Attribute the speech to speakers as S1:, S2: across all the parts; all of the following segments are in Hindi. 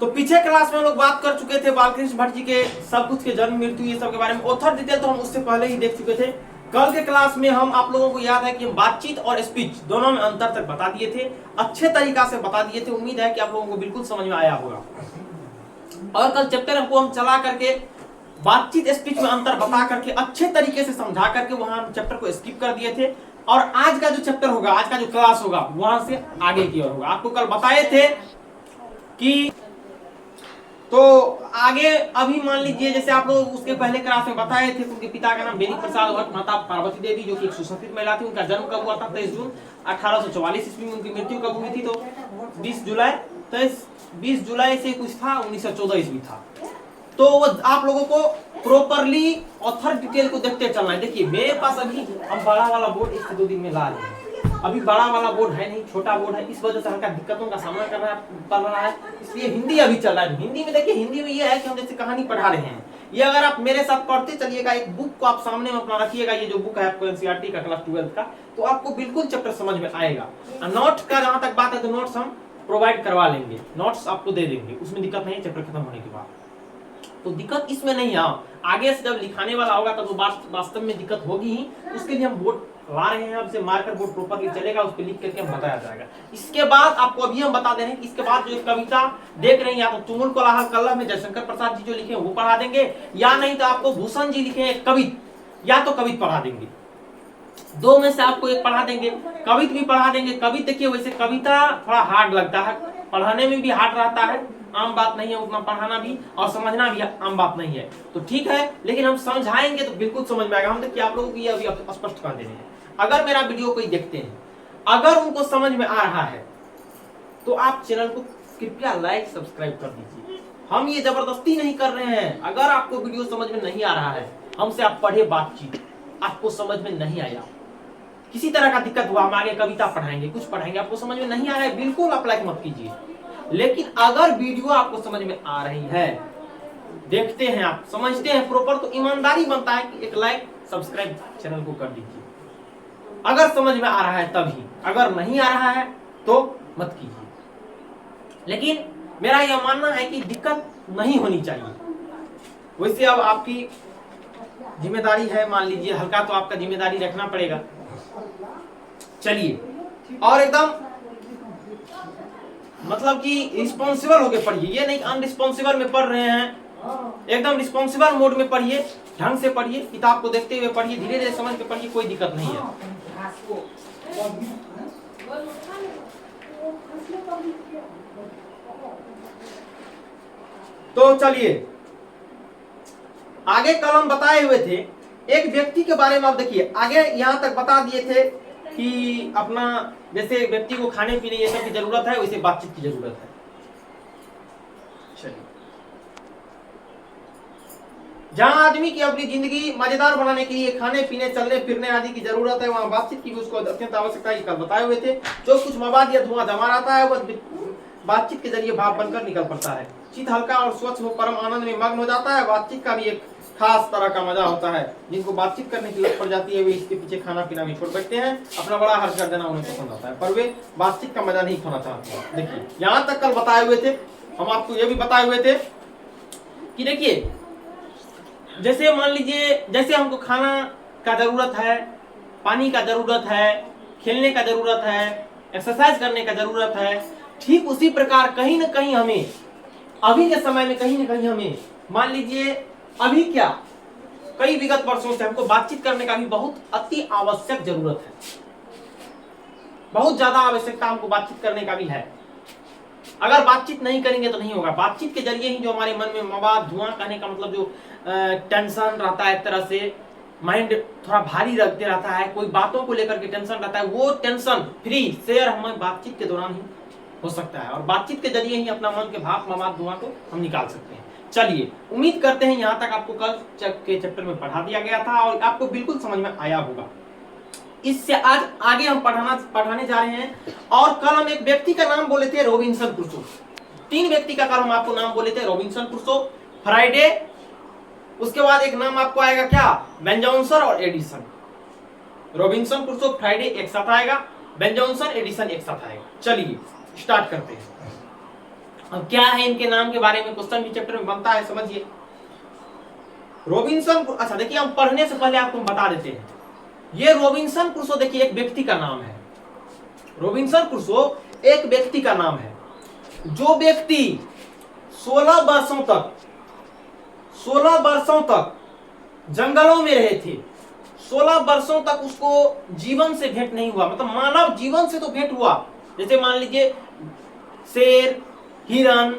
S1: तो पीछे क्लास में हम लोग बात कर चुके थे बालकृष्ण भट्ट जी के सब कुछ के जन्म मृत्यु ये सब के बारे में। ऑथर डिटेल तो हम उससे पहले ही देख चुके थे। कल के क्लास में हम आप लोगों को याद है कि हम बातचीत और स्पीच दोनों में अंतर तक बता दिए थे, अच्छे तरीका से बता दिए थे। उम्मीद है कि आप लोगों को बिल्कुल समझ में आया होगा। और कल चैप्टर को हम चला करके बातचीत स्पीच में अंतर बता करके अच्छे तरीके से समझा करके वहां चैप्टर को स्किप कर दिए थे। और आज का जो चैप्टर होगा, आज का जो क्लास होगा, वहां से आगे की ओर होगा। आपको कल बताए थे कि तो आगे अभी मान लीजिए जैसे आप लोग उसके पहले क्लास में बताए थे, उनके पिता का नाम बेनी प्रसाद भट्ट, माता पार्वती देवी जो कि एक सुसंस्कृत महिला थी। उनका जन्म कब हुआ था? 23 जून 1844 ईस्वी में। उनकी मृत्यु कब हुई थी? तो 20 जुलाई। तो 20 जुलाई से कुछ था 1914 ईस्वी था। तो वो आप लोगों को प्रॉपरली ऑथर डिटेल को देखते चलना है। देखिए मेरे पास अभी हम बड़ा वाला बोर्ड 1 से 2 दिन में ला रहे हैं। अभी बड़ा वाला बोर्ड है नहीं, छोटा बोर्ड है। इस वजह से हल्का दिक्कतों का सामना करना पड़ रहा है, इसलिए हिंदी अभी चल रहा है। हिंदी में देखिए, हिंदी में ये है कि हम जैसे कहानी पढ़ा रहे हैं, ये अगर आप मेरे साथ पढ़ते चलिएगा, एक बुक को आप सामने में अपना रखिएगा, ये जो बुक है आपको एनसीईआरटी का क्लास 12 का, तो आपको बिल्कुल चैप्टर समझ में आएगा। नोट का जहां तक बात है तो नोट्स हम प्रोवाइड करवा लेंगे, नोट्स आपको दे देंगे, उसमें दिक्कत नहीं है चैप्टर खत्म होने के बाद। तो दिक्कत इसमें नहीं है, आगे से जब लिखाने वाला होगा तब तो वास्तव में दिक्कत होगी ही। उसके लिए हम बोर्ड ला रहे हैं, अब से मार्कर बोर्ड प्रॉपरली चलेगा, उस पर लिख करके हम बताया जाएगा। इसके बाद आपको अभी हम बता दे रहे हैं कि इसके बाद जो कविता देख रहे हैं, या तो तुमुल कोलाहल कलम में जयशंकर प्रसाद जी जो लिखे वो पढ़ा देंगे, या नहीं तो आपको भूषण जी लिखे हैं कवित, या तो कवित पढ़ा देंगे। दो में से आपको एक पढ़ा देंगे, कवित भी पढ़ा देंगे। कवित देखिए वैसे कविता थोड़ा हार्ड लगता है, पढ़ाने में भी हार्ड रहता है, आम बात नहीं है उतना पढ़ाना भी और समझना भी आम बात नहीं है। तो ठीक है, लेकिन हम समझाएंगे तो बिल्कुल समझ में आएगा। हम देखिए आप लोगों को ये अभी स्पष्ट कर दे रहे हैं, अगर मेरा वीडियो कोई देखते हैं, अगर उनको समझ में आ रहा है तो आप चैनल को कृपया लाइक सब्सक्राइब कर दीजिए। हम ये जबरदस्ती नहीं कर रहे हैं। अगर आपको वीडियो समझ में नहीं आ रहा है, हमसे आप पढ़े बातचीत, आपको समझ में नहीं आया, किसी तरह का दिक्कत हुआ, हम आगे कविता पढ़ाएंगे, कुछ पढ़ाएंगे, आपको समझ में नहीं आ रहा है, बिल्कुल आप लाइक मत कीजिए। लेकिन अगर वीडियो आपको समझ में आ रही है, देखते हैं आप, समझते हैं प्रॉपर, तो ईमानदारी बनता है कि एक लाइक सब्सक्राइब चैनल को कर दीजिए। अगर समझ में आ रहा है तभी, अगर नहीं आ रहा है तो मत कीजिए। लेकिन मेरा यह मानना है कि दिक्कत नहीं होनी चाहिए। वैसे अब आपकी जिम्मेदारी है, मान लीजिए हल्का तो आपका जिम्मेदारी रखना पड़ेगा। चलिए, और एकदम मतलब कि रिस्पॉन्सिबल होके पढ़िए, ये नहीं अनरिस्पॉन्सिबल में पढ़ रहे हैं, एकदम रिस्पॉन्सिबल मोड में पढ़िए, ढंग से पढ़िए, किताब को देखते हुए पढ़िए, धीरे धीरे समझ के पढ़िए, कोई दिक्कत नहीं है। तो चलिए आगे कल हम बताए हुए थे एक व्यक्ति के बारे में। आप देखिए आगे यहां तक बता दिए थे कि अपना जैसे व्यक्ति को खाने पीने ये सब की जरूरत है, वैसे बातचीत की जरूरत है। चलिए, जहां आदमी की अपनी जिंदगी मजेदार बनाने के लिए खाने पीने चलने फिरने आदि की जरूरत है, वहां बातचीत की भी उसको अत्यंत आवश्यकता है। कल बताए हुए थे, जो कुछ मवाद या धुआं जमा रहता है वह बातचीत के जरिए भाप बनकर निकल पड़ता है। चित्त हल्का और स्वच्छ हो परम आनंद में मग्न हो जाता है। बातचीत का भी एक खास तरह का मजा होता है। जिनको बातचीत करने की लत पड़ जाती है वे इसके पीछे खाना पीना भी छोड़ बैठते हैं, अपना बड़ा हर्ष कर देना उन्हें पसंद आता है, पर वे बातचीत का मजा नहीं खोना चाहते। देखिए यहाँ तक कल बताए हुए थे, हम आपको ये भी बताए हुए थे कि देखिए जैसे मान लीजिए जैसे हमको खाना का जरूरत है, पानी का जरूरत है, खेलने का जरूरत है, एक्सरसाइज करने का जरूरत है, ठीक उसी प्रकार कहीं ना कहीं हमें अभी के समय में कहीं ना कहीं हमें मान लीजिए अभी क्या कई विगत वर्षों से हमको बातचीत करने का भी बहुत अति आवश्यक जरूरत है। बहुत ज्यादा आवश्यकता हमको बातचीत करने का भी है। अगर बातचीत नहीं करेंगे तो नहीं होगा। बातचीत के जरिए ही जो हमारे मन में मवाद धुआं, कहने का मतलब जो टेंशन रहता है, एक तरह से माइंड थोड़ा भारी रखते रहता है, कोई बातों को लेकर के टेंशन रहता है, वो टेंशन फ्री शेयर हमें बातचीत के दौरान ही हो सकता है। और बातचीत के जरिए ही अपना मन के भाव मवाद धुआं को हम निकाल सकते हैं। चलिए, उम्मीद करते हैं यहाँ तक आपको कल के चैप्टर में पढ़ा दिया गया था और आपको बिल्कुल समझ में आया होगा। इससे आज आगे हम पढ़ाने जा रहे हैं। और कल हम एक व्यक्ति का नाम बोले थे, रॉबिन्सन क्रूसो। 3 व्यक्ति का कल हम आपको नाम बोले थे, रॉबिन्सन क्रूसो, फ्राइडे, उसके बाद एक नाम आपको आएगा क्या, बेन जॉनसन और एडिसन। रॉबिन्सन क्रूसो फ्राइडे एक साथ आएगा, बेन जॉनसन एडिसन एक साथ आएगा। चलिए स्टार्ट करते हैं। अब क्या है इनके नाम के बारे में क्वेश्चन भी चैप्टर में बनता है, समझिए। रॉबिन्सन, अच्छा देखिए हम पढ़ने से पहले आपको बता देते हैं, ये रॉबिन्सन क्रूसो देखिए एक व्यक्ति का नाम है। रॉबिन्सन क्रूसो एक व्यक्ति का नाम है। जो व्यक्ति 16 वर्षों तक जंगलों में रहे थे, 16 वर्षों तक उसको जीवन से भेंट नहीं हुआ, मतलब मानव जीवन से तो भेंट हुआ, जैसे मान लीजिए शेर, हिरन,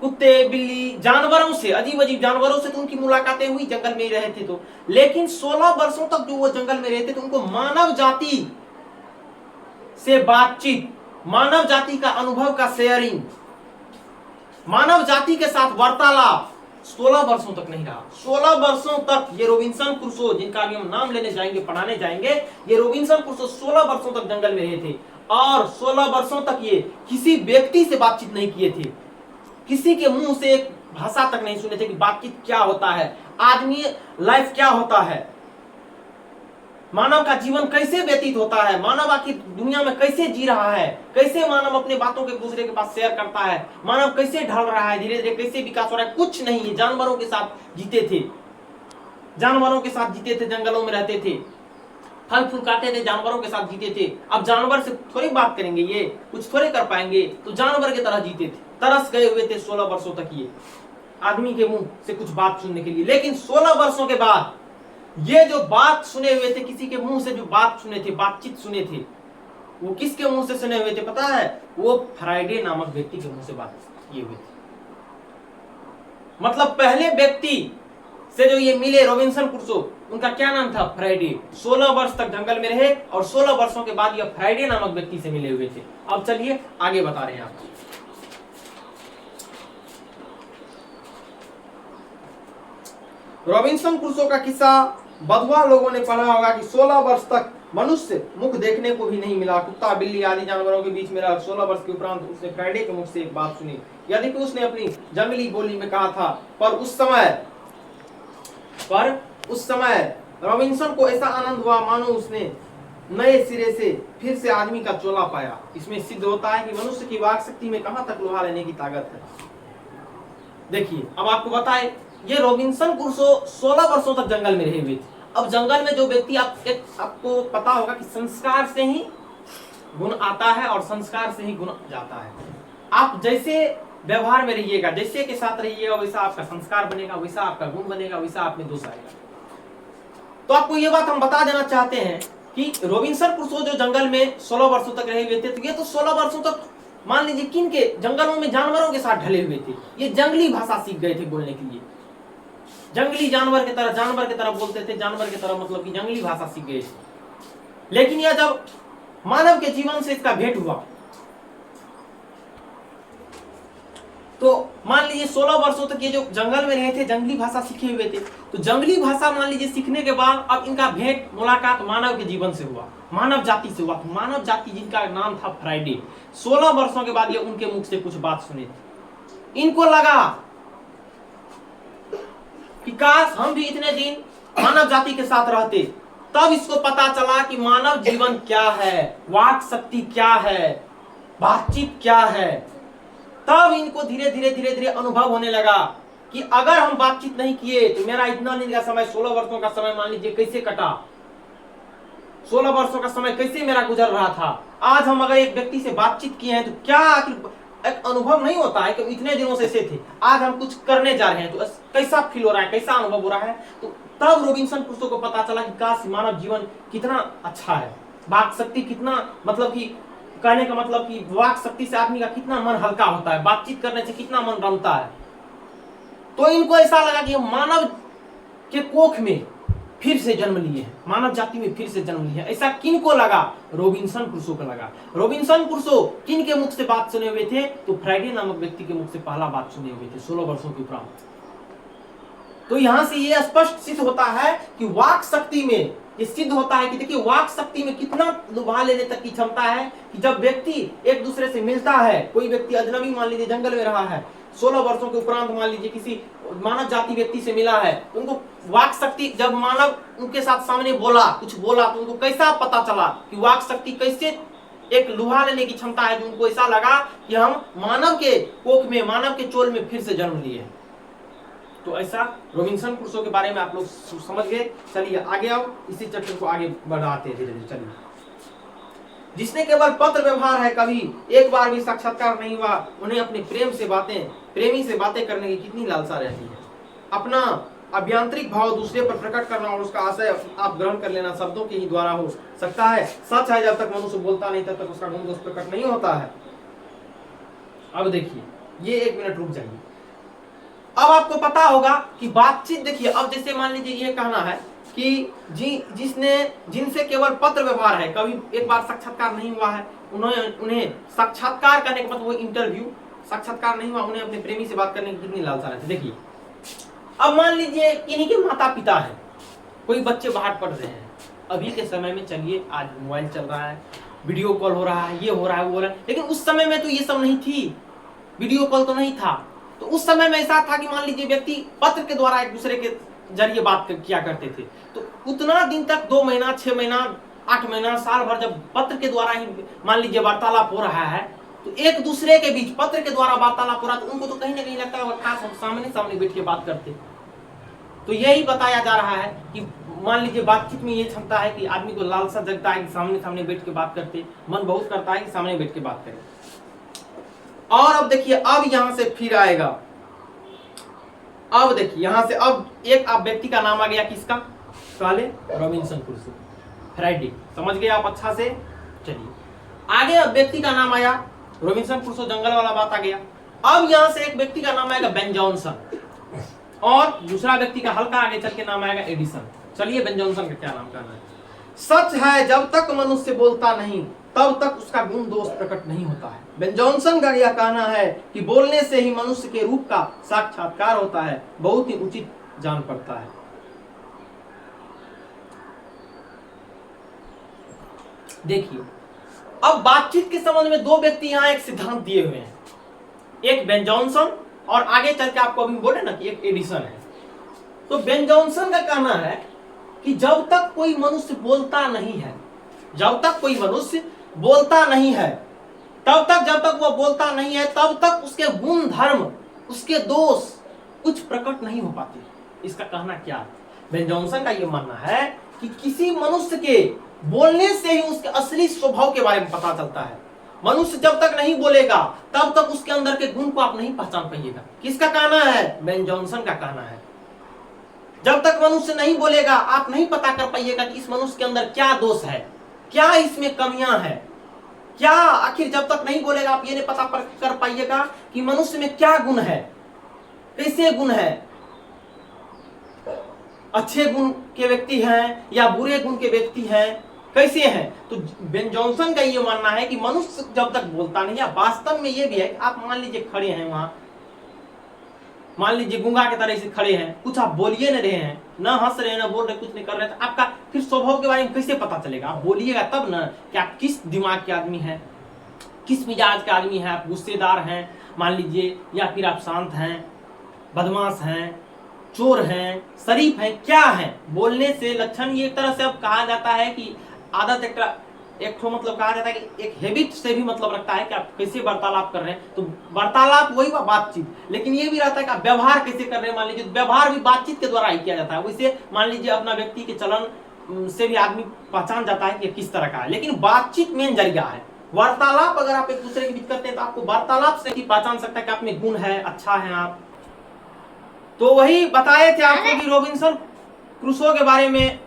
S1: कुत्ते, बिल्ली, जानवरों से, अजीब अजीब जानवरों से तो उनकी मुलाकातें हुई, जंगल में ही रहे थे तो। लेकिन 16 वर्षों तक जो वो जंगल में रहते थे, उनको मानव जाति से बातचीत, मानव जाति का अनुभव का शेयरिंग, मानव जाति के साथ वार्तालाप 16 वर्षों तक नहीं रहा। 16 वर्षों तक ये रॉबिन्सन क्रूसो, जिनका अभी हम नाम लेने जाएंगे, पढ़ाने जाएंगे, ये रॉबिन्सन क्रूसो 16 वर्षों तक जंगल में रहे थे और 16 वर्षों तक ये किसी व्यक्ति से बातचीत नहीं किए थे, किसी के मुंह से एक भाषा तक नहीं सुने थे कि बातचीत क्या होता है, आदमी लाइफ क्या होता है, मानव का जीवन कैसे व्यतीत होता है, मानव आखिर दुनिया में कैसे जी रहा है, कैसे मानव अपने बातों के दूसरे के पास शेयर करता है, मानव कैसे ढल रहा है, धीरे धीरे कैसे विकास हो रहा है, कुछ नहीं है। जानवरों के साथ जीते थे, जानवरों के साथ जीते थे, जंगलों में रहते थे, फल फूल खाते थे, जानवरों के साथ जीते थे। अब जानवर से थोड़ी बात करेंगे, ये कुछ थोड़े कर पाएंगे, तो जानवर की तरह जीते थे, तरस गए हुए थे 16 वर्षों तक ये आदमी के मुंह से कुछ बात सुनने के लिए। लेकिन 16 वर्षों के बाद ये जो बात सुने हुए थे, किसी के मुंह से जो बात सुने थे, बातचीत सुने थे, वो किसके मुंह से सुने हुए थे पता है? वो फ्राइडे नामक व्यक्ति के मुंह से बात किए हुए थे। मतलब पहले व्यक्ति से जो ये मिले रॉबिन्सन क्रूसो, उनका क्या नाम था? फ्राइडे। 16 वर्ष तक जंगल में रहे और 16 वर्षों के बाद ये फ्राइडे नामक व्यक्ति से मिले हुए थे। अब चलिए आगे बता रहे हैं आपको। रॉबिन्सन क्रूसो का किस्सा बधुआ लोगों ने पढ़ा होगा कि 16 वर्ष तक मनुष्य मुख देखने को भी नहीं मिला, कुत्ता बिल्ली आदि जानवरों के बीच में रहा। 16 वर्ष के उपरांत उसने फ्राइडे के मुख से एक बात सुनी, यद्यपि उसने अपनी जंगली बोली में कहा था, पर उस समय रॉबिन्सन को ऐसा आनंद हुआ मानो उसने नए सिरे से फिर से आदमी का चोला पाया। इसमें सिद्ध होता है कि मनुष्य की वाक शक्ति में कहां तक लोहा लेने की ताकत है। देखिए अब आपको बताए, ये रॉबिन्सन क्रूसो 16 वर्षों तक जंगल में रहे हुए थे। अब जंगल में जो व्यक्ति आपको पता होगा कि संस्कार से ही गुण आता है और संस्कार से ही गुण जाता है। आप जैसे व्यवहार में रहिएगा, जैसे के साथ रहिएगा, वैसा आपका संस्कार बनेगा, वैसा आपका गुण बनेगा, वैसा आप में दोष आएगा। तो आपको ये बात हम बता देना चाहते हैं कि रॉबिन्सन क्रूसो जो जंगल में 16 वर्षों तक रहे हुए थे, तो ये तो 16 वर्षों तक मान लीजिए किन के जंगलों में जानवरों के साथ ढले हुए थे। ये जंगली भाषा सीख गए थे बोलने के लिए, जंगली जानवर की तरह बोलते थे, जानवर की तरह मतलब कि जंगली भाषा सीख गए थे। लेकिन यह जब मानव के जीवन से इसका भेंट हुआ, तो मान लीजिए 16 वर्षों तक ये जो जंगल में रहे थे, जंगली भाषा सीखे हुए थे, तो जंगली भाषा मान लीजिए सीखने के बाद अब इनका भेंट मुलाकात मानव के जीवन से हुआ, मानव जाति से हुआ। मानव जाति जिनका नाम था फ्राइडे, 16 वर्षों के बाद ये उनके मुख से कुछ बात सुने थे। इनको लगा कि काश हम भी इतने दिन मानव जाति के साथ रहते। तब इसको पता चला कि मानव जीवन क्या है, वाक शक्ति क्या है, बातचीत क्या है। तब इनको धीरे धीरे अनुभव होने लगा कि अगर हम बातचीत नहीं किए तो मेरा इतना दिन का समय, 16 वर्षों का समय मान लीजिए कैसे कटा, 16 वर्षों का समय कैसे मेरा गुजर रहा था। आज हम अगर एक व्यक्ति से बातचीत किए हैं तो क्या एक अनुभव नहीं होता है कि इतने दिनों से ऐसे थे, आज हम कुछ करने जा रहे हैं तो कैसा फील हो रहा है, कैसा अनुभव हो रहा है। तो तब रॉबिन्सन क्रूसो को पता चला कि काश मानव जीवन कितना अच्छा है, वाक शक्ति कितना, मतलब कि कहने का मतलब कि वाक शक्ति से आदमी का कितना मन हल्का होता है, बातचीत करने से कितना मन रमता है। तो इनको ऐसा लगा कि हम मानव के कोख में फिर से जन्म लिए हैं, मानव जाति में फिर से जन्म लिए हैं। ऐसा किनको लगा? रॉबिन्सन क्रूसो को लगा। रॉबिन्सन क्रूसो किन के मुख से बात सुने हुए थे? तो फ्राइडे नामक व्यक्ति के मुख से पहला बात सुने हुए थे 16 वर्षों के उपरांत। तो यहां से यह स्पष्ट सिद्ध होता है कि वाक शक्ति में ये सिद्ध होता है कि देखिए वाक शक्ति में कितना लुभा लेने तक की क्षमता है कि जब व्यक्ति एक दूसरे से मिलता है, कोई व्यक्ति अजनबी मान लीजिए जंगल में रहा है, 16 वर्षों के उपरांत मान लीजिए किसी मानव जाति व्यक्ति से मिला है, उनको वाक शक्ति, जब मानव उनके साथ सामने बोला, कुछ बोला, तो उनको कैसा पता चला कि वाक शक्ति कैसे एक लुहा लेने की क्षमता है, जो उनको ऐसा लगा कि हम मानव के कोख में, मानव के चोल में फिर से जन्म लिए। तो ऐसा रॉबिन्सन क्रूसो के बारे में आप लोग समझ गए। चलिए आगे आओ, इसी चैप्टर को आगे बढ़ाते हैं धीरे धीरे। चलिए, जिसने केवल पत्र व्यवहार है, कभी एक बार भी साक्षात्कार नहीं हुआ, उन्हें अपने प्रेमी से बातें करने की कितनी लालसा रहती है। अपना अभ्यंतरिक भाव दूसरे पर प्रकट करना और उसका आशय आप ग्रहण कर लेना शब्दों के ही द्वारा हो सकता है। सच है, जब तक मनुष्य बोलता नहीं तब तक उसका गुण दोष प्रकट नहीं होता है। अब देखिए, ये 1 मिनट रुक जाइए। अब आपको पता होगा कि बातचीत, देखिए अब जैसे मान लीजिए ये कहना है कि जिनसे केवल पत्र व्यवहार है, कभी एक बार साक्षात्कार नहीं हुआ है, उन्हें साक्षात्कार करने के मतलब वो इंटरव्यू, साक्षात्कार नहीं हुआ, उन्हें अपने प्रेमी से बात करने की कितनी लालसा रहती है। देखिए, अब मान लीजिए किन्हीं के माता पिता हैं, कोई बच्चे बाहर पढ़ रहे हैं, अभी के समय में चलिए आज मोबाइल चल रहा है, वीडियो कॉल हो रहा है, ये हो रहा है, वो हो रहा है, लेकिन उस समय में तो ये सब नहीं थी, वीडियो कॉल तो नहीं था। तो उस समय में ऐसा था कि मान लीजिए व्यक्ति पत्र के द्वारा एक दूसरे के जरिए बात किया करते थे। तो उतना दिन तक 2 महीना, 6 महीना, 8 महीना, साल भर जब पत्र के द्वारा ही मान लीजिए वार्तालाप हो रहा है, तो एक दूसरे के बीच पत्र के द्वारा वार्तालाप हो रहा, तो उनको तो कहीं ना कहीं लगता है खास हम सामने सामने बैठ के बात करते। तो यही बताया जा रहा है कि मान लीजिए बातचीत में ये क्षमता है कि आदमी को लालसा जगता है कि सामने सामने बैठ के बात करते, मन बहुत करता है कि सामने बैठ के बात करें। और अब देखिए, अब यहां से फिर आएगा, अब देखिए यहां से अब एक आप व्यक्ति का नाम आ गया, किसका? पहले रॉबिन्सन क्रूसो, फ्राइडे, समझ गए आप अच्छा से। चलिए आगे, अब व्यक्ति का नाम आया रॉबिन्सन क्रूसो, जंगल वाला बात आ गया। अब यहां से एक व्यक्ति का नाम आएगा बेन जॉनसन, और दूसरा व्यक्ति का हल्का आगे चल के नाम आएगा एडिसन। चलिए बेन जॉनसन का क्या नाम कहना है? सच है, जब तक मनुष्य बोलता नहीं तब तक उसका गुण दोष प्रकट नहीं होता है। बेन जॉनसन का यह कहना है कि बोलने से ही मनुष्य के रूप का साक्षात्कार होता है, बहुत ही उचित जान पड़ता है। देखिए, अब बातचीत के संबंध में 2 व्यक्ति यहाँ एक सिद्धांत दिए हुए हैं, एक बेन जॉनसन और आगे चल के आपको अभी बोले ना कि एक एडिसन है। तो बेन जॉनसन का कहना है कि जब तक कोई मनुष्य बोलता नहीं है, जब तक कोई मनुष्य बोलता नहीं है, तब तक, जब तक वो बोलता नहीं है तब तक उसके गुण धर्म, उसके दोष कुछ प्रकट नहीं हो पाते। इसका कहना क्या है? बेन जॉनसन का ये मानना है कि किसी मनुष्य के बोलने से ही उसके असली स्वभाव के बारे में पता चलता है। मनुष्य जब तक नहीं बोलेगा तब तक उसके अंदर के गुण को आप नहीं पहचान पाइएगा। किसका कहना है? बेन जॉनसन का कहना है। जब तक मनुष्य नहीं बोलेगा आप नहीं पता कर पाइएगा कि इस मनुष्य के अंदर क्या दोष है, क्या इसमें कमियां हैं, क्या आखिर जब तक नहीं बोलेगा आप ये नहीं पता कर पाइएगा कि मनुष्य में क्या गुण है, कैसे गुण है, अच्छे गुण के व्यक्ति हैं या बुरे गुण के व्यक्ति हैं, कैसे हैं। तो बेन जॉनसन का ये मानना है कि मनुष्य जब तक बोलता नहीं है, वास्तव में ये भी है, आप मान लीजिए खड़े हैं वहां, मान लीजिए गूंगा के तरह से खड़े हैं, कुछ आप बोलिए नहीं रहे हैं, ना हंस रहे हैं ना बोल रहे, कुछ नहीं कर रहे, तो आपका फिर स्वभाव के बारे में कैसे पता चलेगा? आप बोलिएगा तब ना कि आप किस दिमाग के आदमी हैं, किस मिजाज के आदमी हैं, आप गुस्सेदार हैं मान लीजिए, या फिर आप शांत हैं, बदमाश हैं, चोर हैं, शरीफ हैं, क्या हैं। बोलने से लक्षण ये एक तरह से अब कहा जाता है कि आदत एक ठो मतलब कहा जाता है कि एक हैबिट से भी मतलब रखता है कि आप कैसे वार्तालाप कर रहे हैं। तो वार्तालाप वही हुआ बातचीत, लेकिन ये भी रहता है कि आप व्यवहार कैसे कर रहे हैं। मान लीजिए व्यवहार भी बातचीत के द्वारा ही किया जाता है, वैसे मान लीजिए अपना व्यक्ति के चलन से भी आदमी पहचान जाता है कि किस तरह का है, लेकिन बातचीत मेन जरिया है। वार्तालाप अगर आप एक दूसरे के बीच करते हैं तो आपको वार्तालाप से ही पहचान सकता है कि आप में गुण है, अच्छा है आप। तो वही बताए थे आपको कि रॉबिन्सन क्रूसो के बारे में,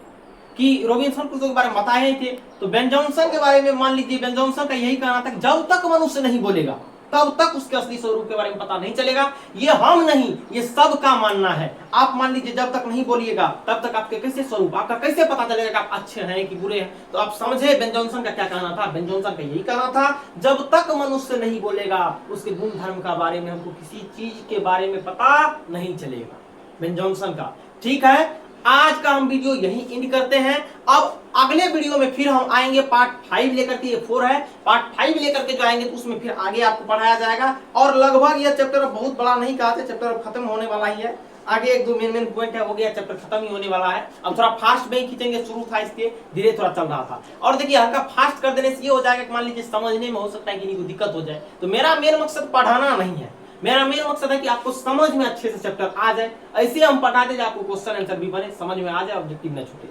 S1: कि रॉबिन्सन क्रूसो के बारे में बताए थे। तो बेन जॉनसन के बारे में मान लीजिए, बेन जॉनसन का यही कहना था कि जब तक मनुष्य नहीं बोलेगा तब तक उसके असली स्वरूप के बारे में पता नहीं चलेगा। ये हम नहीं, ये सबका मानना है। आप मान लीजिए जब तक नहीं बोलिएगा तब तक आपके कैसे स्वरूप, आपका कैसे पता चलेगा कि आप अच्छे हैं कि बुरे हैं। तो आप समझे बेन जॉनसन का क्या कहना था? बेन जॉनसन का यही कहना था, जब तक मनुष्य नहीं बोलेगा उसके गुण धर्म का बारे में हमको किसी चीज के बारे में पता नहीं चलेगा। बेन जॉनसन का। ठीक है, आज का हम वीडियो यही एंड करते हैं। अब अगले वीडियो में फिर हम आएंगे पार्ट 5 लेकर के, ये 4 है, पार्ट 5 लेकर के जो आएंगे तो उसमें फिर आगे आपको पढ़ाया जाएगा। और लगभग यह चैप्टर बहुत बड़ा नहीं कहा था, चैप्टर खत्म होने वाला ही है। आगे एक दो मेन पॉइंट है, हो गया, चैप्टर खत्म ही होने वाला है। अब थोड़ा फास्ट में ही खींचेंगे, शुरू था इसके, धीरे थोड़ा चल रहा था। और देखिए हल्का फास्ट कर देने से ये हो जाएगा कि मान लीजिए समझने में हो सकता है कि नहीं कोई दिक्कत हो जाए। तो मेरा मेन मकसद पढ़ाना नहीं है, मेरा मेन मकसद है कि आपको समझ में अच्छे से चैप्टर आ जाए। ऐसे हम पढ़ाते जाए आपको क्वेश्चन आंसर भी बने, समझ में आ जाए, ऑब्जेक्टिव न छूटे।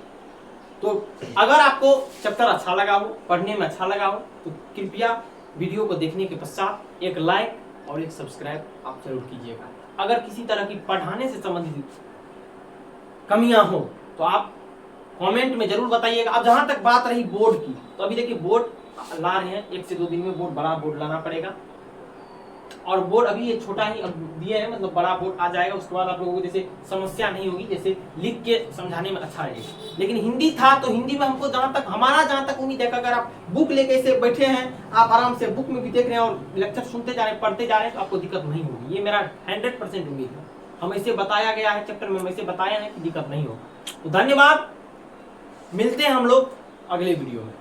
S1: तो अगर आपको चैप्टर अच्छा लगा हो, पढ़ने में अच्छा लगा हो, तो कृपया वीडियो को देखने के पश्चात एक लाइक और एक सब्सक्राइब आप जरूर कीजिएगा। अगर किसी तरह की पढ़ाने से संबंधित कमियां हो तो आप कमेंट में जरूर बताइएगा। अब जहां तक बात रही बोर्ड की, तो अभी देखिए बोर्ड ला रहे हैं, 1 से 2 दिन में बोर्ड, बड़ा बोर्ड लाना पड़ेगा। और बोर्ड अभी ये छोटा ही अब दिए है, मतलब बड़ा बोर्ड आ जाएगा। उसके बाद आप लोगों को जैसे समस्या नहीं होगी, जैसे लिख के समझाने में अच्छा रहेगा। लेकिन हिंदी था तो हिंदी में हमको जहां तक उम्मीद है, अगर आप बुक लेके ऐसे बैठे हैं, आप आराम से बुक में भी देख रहे हैं और लेक्चर सुनते जा रहे हैं, पढ़ते जा रहे हैं, तो आपको दिक्कत नहीं होगी। ये मेरा 100% उम्मीद है। हम ऐसे बताया गया है चैप्टर में, वैसे बताया है कि दिक्कत नहीं होगा। तो धन्यवाद, मिलते हैं हम लोग अगले वीडियो में।